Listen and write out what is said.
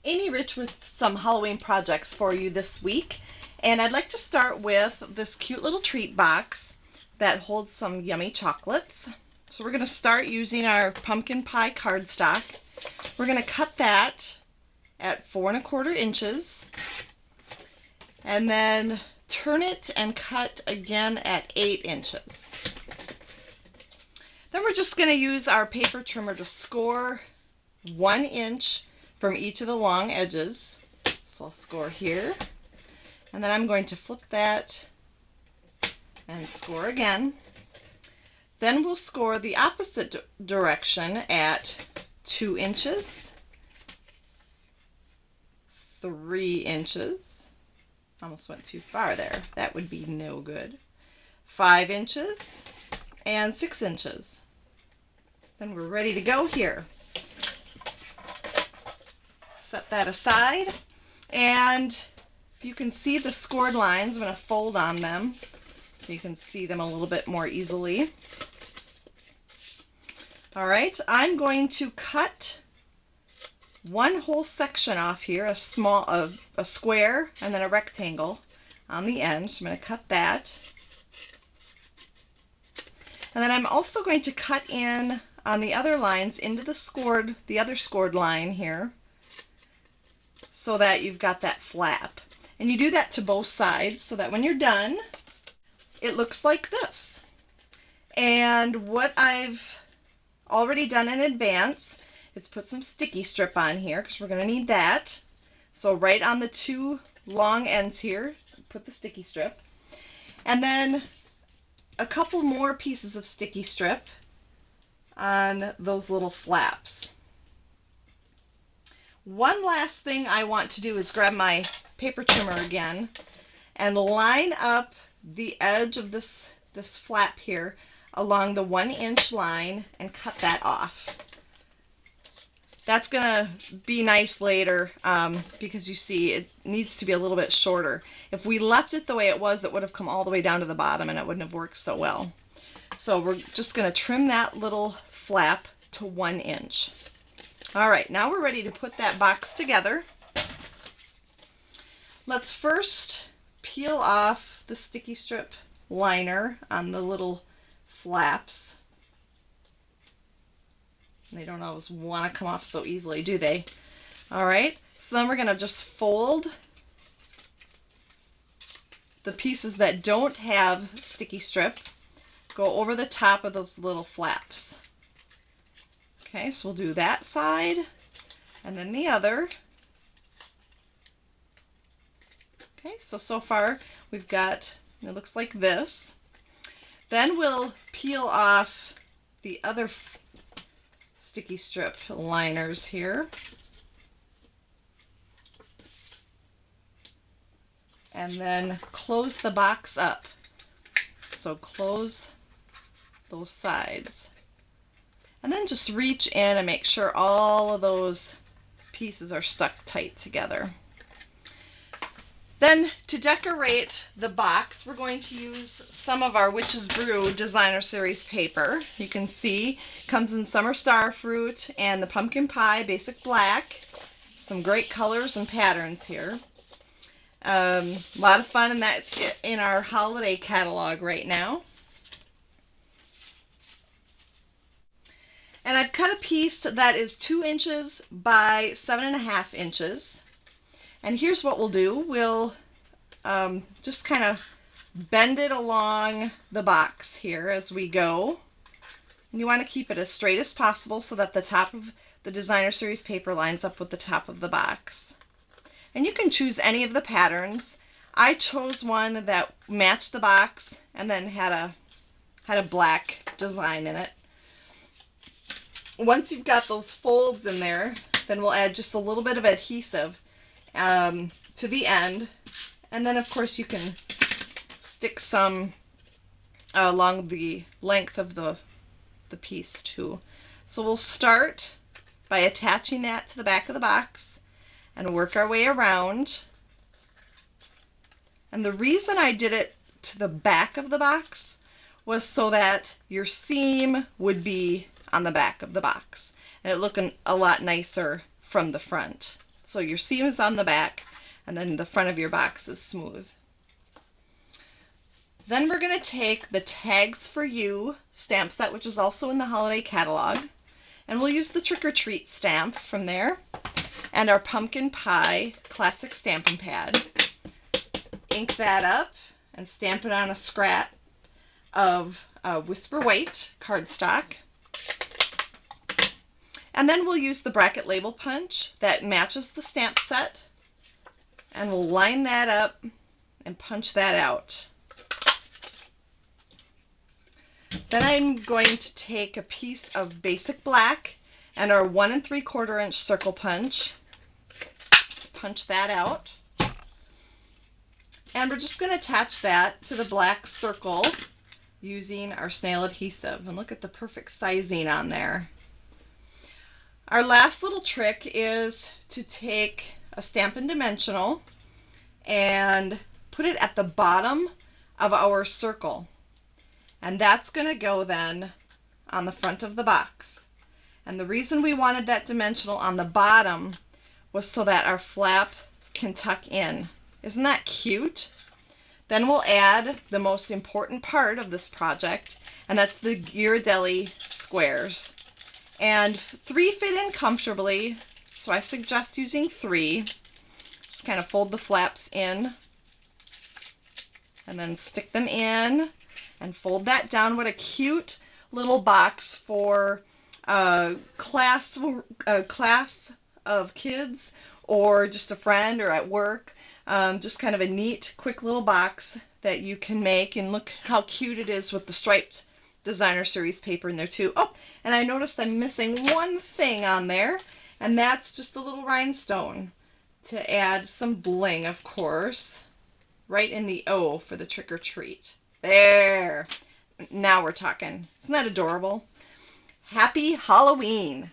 Amy Rich with some Halloween projects for you this week, and I'd like to start with this cute little treat box that holds some yummy chocolates. So we're going to start using our pumpkin pie cardstock. We're going to cut that at 4 1/4 inches and then turn it and cut again at 8 inches. Then we're just going to use our paper trimmer to score 1 inch from each of the long edges. So I'll score here, and then I'm going to flip that and score again. Then we'll score the opposite direction at 2 inches, 3 inches, almost went too far there, that would be no good, 5 inches, and 6 inches. Then we're ready to go here. Set that aside, and if you can see the scored lines, I'm going to fold on them so you can see them a little bit more easily. Alright, I'm going to cut one whole section off here, a square and then a rectangle on the end. So I'm going to cut that. And then I'm also going to cut in on the other lines into the other scored line here, so that you've got that flap. And you do that to both sides so that when you're done, it looks like this. And what I've already done in advance is put some sticky strip on here, because we're going to need that. So right on the 2 long ends here, put the sticky strip. And then a couple more pieces of sticky strip on those little flaps. One last thing I want to do is grab my paper trimmer again and line up the edge of this flap here along the 1 inch line and cut that off. That's gonna be nice later because you see it needs to be a little bit shorter. If we left it the way it was, it would have come all the way down to the bottom and it wouldn't have worked so well. So we're just gonna trim that little flap to 1 inch. Alright, now we're ready to put that box together. Let's first peel off the sticky strip liner on the little flaps. They don't always want to come off so easily, do they? Alright, so then we're going to just fold the pieces that don't have sticky strip, go over the top of those little flaps. Okay, so we'll do that side and then the other. Okay, so far we've got, it looks like this. Then we'll peel off the other sticky strip liners here. And then close the box up. So close those sides. And then just reach in and make sure all of those pieces are stuck tight together. Then to decorate the box, we're going to use some of our Witch's Brew Designer Series paper. You can see it comes in Summer Star Fruit and the Pumpkin Pie Basic Black. Some great colors and patterns here. A lot of fun in our holiday catalog right now. And I've cut a piece that is 2 inches by 7.5 inches. And here's what we'll do. We'll just kind of bend it along the box here as we go. And you want to keep it as straight as possible so that the top of the Designer Series paper lines up with the top of the box. And you can choose any of the patterns. I chose one that matched the box and then had a black design in it. Once you've got those folds in there, then we'll add just a little bit of adhesive to the end, and then of course you can stick some along the length of the piece too. So we'll start by attaching that to the back of the box and work our way around. And the reason I did it to the back of the box was so that your seam would be on the back of the box and it looking a lot nicer from the front. So your seam is on the back, and then the front of your box is smooth. Then we're going to take the Tags for You stamp set, which is also in the holiday catalog, and we'll use the Trick or Treat stamp from there, and our Pumpkin Pie classic stamping pad. Ink that up and stamp it on a scrap of Whisper White cardstock. And then we'll use the bracket label punch that matches the stamp set, and we'll line that up and punch that out. Then I'm going to take a piece of basic black and our 1 3/4 inch circle punch, punch that out, and we're just going to attach that to the black circle using our snail adhesive. And look at the perfect sizing on there. Our last little trick is to take a Stampin' Dimensional and put it at the bottom of our circle. And that's going to go then on the front of the box. And the reason we wanted that dimensional on the bottom was so that our flap can tuck in. Isn't that cute? Then we'll add the most important part of this project, and that's the Ghiradelli squares. And 3 fit in comfortably, so I suggest using 3. Just kind of fold the flaps in and then stick them in and fold that down. What a cute little box for a class of kids, or just a friend, or at work. Just kind of a neat, quick little box that you can make, and look how cute it is with the striped Designer Series paper in there too. Oh, and I noticed I'm missing one thing on there, and that's just a little rhinestone to add some bling, of course, right in the O for the Trick or Treat. There. Now we're talking. Isn't that adorable? Happy Halloween!